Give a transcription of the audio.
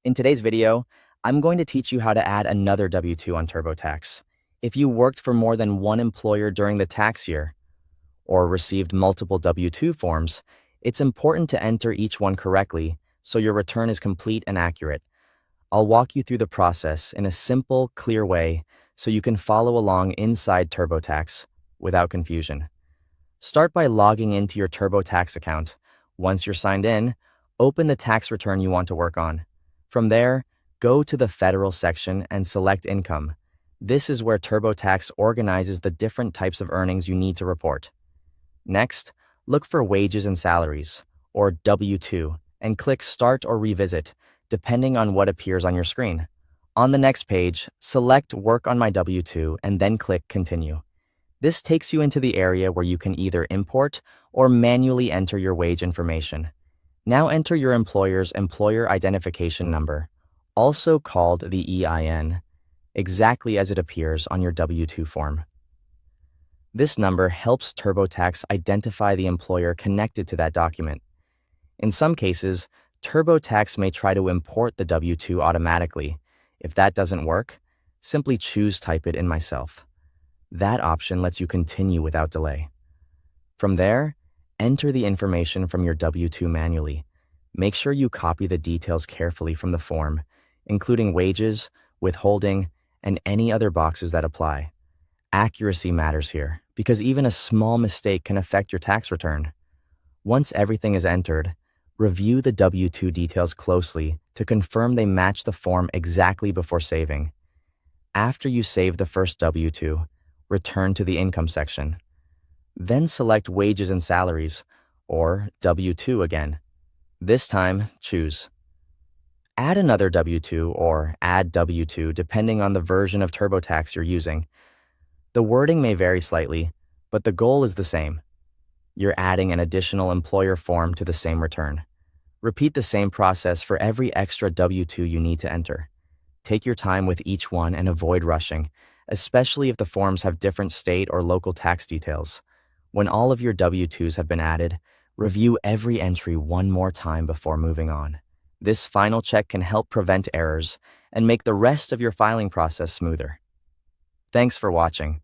In today's video, I'm going to teach you how to add another W-2 on TurboTax. If you worked for more than one employer during the tax year or received multiple W-2 forms, it's important to enter each one correctly so your return is complete and accurate. I'll walk you through the process in a simple, clear way so you can follow along inside TurboTax without confusion. Start by logging into your TurboTax account. Once you're signed in, open the tax return you want to work on. From there, go to the Federal section and select Income. This is where TurboTax organizes the different types of earnings you need to report. Next, look for Wages and Salaries, or W-2, and click Start or Revisit, depending on what appears on your screen. On the next page, select Work on my W-2 and then click Continue. This takes you into the area where you can either import or manually enter your wage information. Now enter your employer's Employer Identification Number, also called the EIN, exactly as it appears on your W-2 form. This number helps TurboTax identify the employer connected to that document. In some cases, TurboTax may try to import the W-2 automatically. If that doesn't work, simply choose Type it in myself. That option lets you continue without delay. From there, enter the information from your W-2 manually. Make sure you copy the details carefully from the form, including wages, withholding, and any other boxes that apply. Accuracy matters here, because even a small mistake can affect your tax return. Once everything is entered, review the W-2 details closely to confirm they match the form exactly before saving. After you save the first W-2, return to the Income section. Then select Wages and Salaries, or W-2 again. This time, choose Add another W-2 or Add W-2 depending on the version of TurboTax you're using. The wording may vary slightly, but the goal is the same. You're adding an additional employer form to the same return. Repeat the same process for every extra W-2 you need to enter. Take your time with each one and avoid rushing, especially if the forms have different state or local tax details. When all of your W-2s have been added, review every entry one more time before moving on. This final check can help prevent errors and make the rest of your filing process smoother. Thanks for watching.